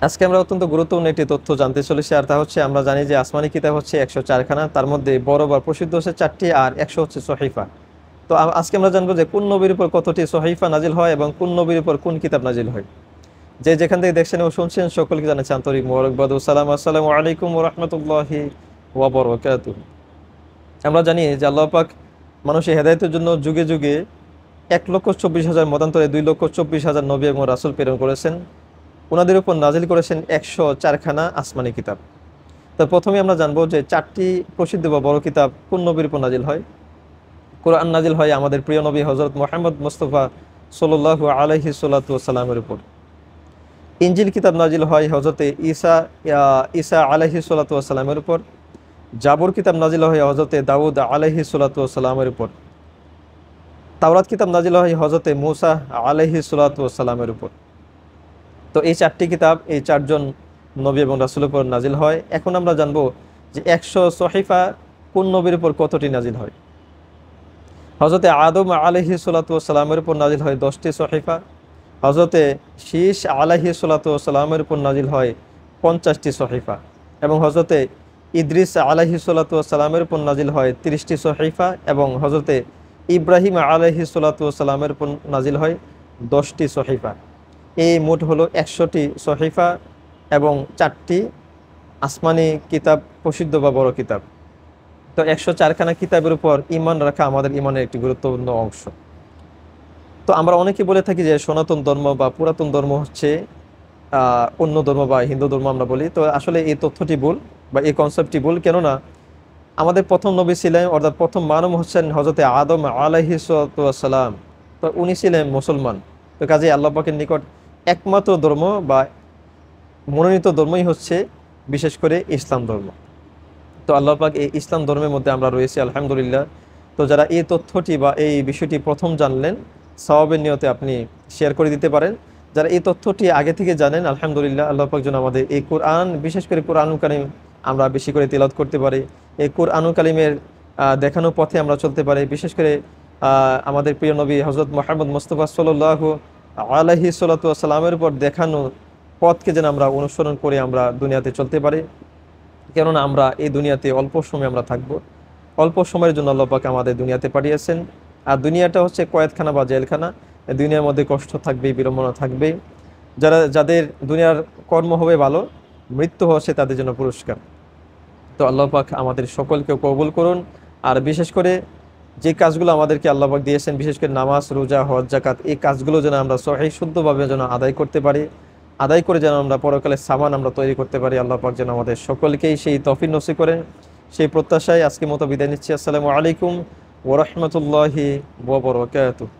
আজকে আমরা অত্যন্ত গুরুত্বপূর্ণ একটি তথ্য জানতে চলেছি, আর তা হচ্ছে আমরা জানি যে আসমানি কিতাব হচ্ছে 104খানা, তার মধ্যে বড় বা প্রসিদ্ধ হচ্ছে 4টি আর 100 হচ্ছে সহিফা। তো আজকে আমরা জানবো যে কোন নবীর উপর কতটি সহিফা নাজিল হয় এবং কোন নবীর উপর কোন কিতাব নাজিল হয়। যে যেখান থেকে দেখছেন ও শুনছেন সকলকে জানাচ্ছি আন্তরিক মোবারকবাদ ও সালাম। আসসালামু আলাইকুম ওয়া রাহমাতুল্লাহি ওয়া বারাকাতুহু। আমরা জানি যে আল্লাহ পাক মানুষের হেদায়েতের জন্য যুগে যুগে 1,24,000 মতান্তরে 2,24,000 নবী এবং রাসূল প্রেরণ করেছেন। ওনাদের উপর নাজিল করেছেন 104খানা আসমানি কিতাব। তো প্রথমে আমরা জানবো যে 4টি প্রসিদ্ধ বা বড় কিতাব কোন নবীর উপর নাজিল হয়। কোরআন নাজিল হয় আমাদের প্রিয় নবী হযরত মুহাম্মদ মুস্তাফা সাল্লাল্লাহু আলাইহি সাল্লাতু ওয়াসাল্লামের উপর। ইনজিল কিতাব নাজিল হয় হযরতে ঈসা আলাইহি সাল্লাতু ওয়াসাল্লামের উপর। জাবুর কিতাব নাজিল হয় হযরতে দাউদ আলাইহি সাল্লাতু ওয়াসাল্লামের উপর। তাওরাত কিতাব নাজিল হয় হযরতে মূসা আলাইহি সাল্লাতু ওয়াসাল্লামের উপর। তো এই 4টি কিতাব এই 4জন নবী এবং রাসূলের উপর নাজিল হয়। এখন আমরা জানবো যে 100 সহিফা কোন নবীর উপর কতটি নাজিল হয়। হযরতে আদম আলাইহিস সালাতু ওয়াস সালামের উপর নাজিল হয় 10টি সহিফা। হযরতে শীস আলাইহিস সালাতু ওয়াস সালামের উপর নাজিল হয় 50টি সহিফা এবং হযরতে ইদ্রিস আলাইহিস সালাতু ওয়াস সালামের উপর নাজিল হয় 30টি সহিফা এবং হযরতে ইব্রাহিম আলাইহিস সালাতু ওয়াস সালামের উপর নাজিল হয় 10টি সহিফা। এই মোট হলো 100টি সহিফা এবং 4টি আসমানি কিতাব, প্রসিদ্ধ বা বড় কিতাব। তো 104খানা কিতাবের উপর ঈমান রাখা আমাদের ঈমানের একটি গুরুত্বপূর্ণ অংশ। তো আমরা অনেকে বলে থাকি যে সনাতন ধর্ম বা পুরাতন ধর্ম হচ্ছে অন্য ধর্ম বা হিন্দু ধর্ম আমরা বলি। তো আসলে এই তথ্যটি ভুল বা এই কনসেপ্টটি ভুল। কেননা আমাদের প্রথম নবী ছিলেন, অর্থাৎ প্রথম মানব হচ্ছেন হযরতে আদম আলাইহিস সালাম। তো উনি ছিলেন মুসলমান। তো কাজেই আল্লাহ পাকের নিকট একমাত্র ধর্ম বা মনোনীত ধর্মই হচ্ছে বিশেষ করে ইসলাম ধর্ম। তো আল্লাহ পাক এই ইসলাম ধর্মের মধ্যে আমরা রয়েছি আলহামদুলিল্লাহ। তো যারা এই তথ্যটি বা এই বিষয়টি প্রথম জানলেন, সওয়াবের নিয়তে আপনি শেয়ার করে দিতে পারেন। যারা এই তথ্যটি আগে থেকে জানেন, আলহামদুলিল্লাহ, আল্লাহ পাক যেন আমাদের এই কোরআন, বিশেষ করে কোরআনুল কারীম আমরা বেশি করে তিলাওয়াত করতে পারি, এই কোরআনুল কারীমের দেখানো পথে আমরা চলতে পারি। বিশেষ করে আমাদের প্রিয় নবী হযরত মুহাম্মদ মুস্তাফা সাল্লাল্লাহু আলাইহি সাল্লাতু ওয়াস সালামের উপর দেখানো পথকে যেন আমরা অনুসরণ করে আমরা দুনিয়াতে চলতে পারি। কেননা আমরা এই দুনিয়াতে অল্প সময় আমরা থাকবো, অল্প সময়ের জন্য আল্লাহ পাক আমাদের দুনিয়াতে পাঠিয়েছেন। আর দুনিয়াটা হচ্ছে কয়েদখানা বা জেলখানা। এই দুনিয়ার মধ্যে কষ্ট থাকবে, বিড়ম্বনা থাকবে। যাদের দুনিয়ার কর্ম হবে ভালো, মৃত্যু হচ্ছে তাদের জন্য পুরস্কার। তো আল্লাহ পাক আমাদের সকলকে কবুল করুন। আর বিশেষ করে যে কাজগুলো আমাদেরকে আল্লাহ পাক দিয়েছেন, বিশেষ করে নামাজ, রোজা, হজ, যাকাত, এই কাজগুলো যেন আমরা সহিহ শুদ্ধভাবে যেন আদায় করতে পারি, আদায় করে যেন আমরা পরকালের সামান আমরা তৈরি করতে পারি। আল্লাহ পাক যেন আমাদের সকলকেই সেই তৌফিক নসিব করেন, সেই প্রত্যাশায় আজকের মতো বিদায় নিচ্ছি। আসসালামু আলাইকুম ওয়া রাহমাতুল্লাহি ওয়া বারাকাতুহু।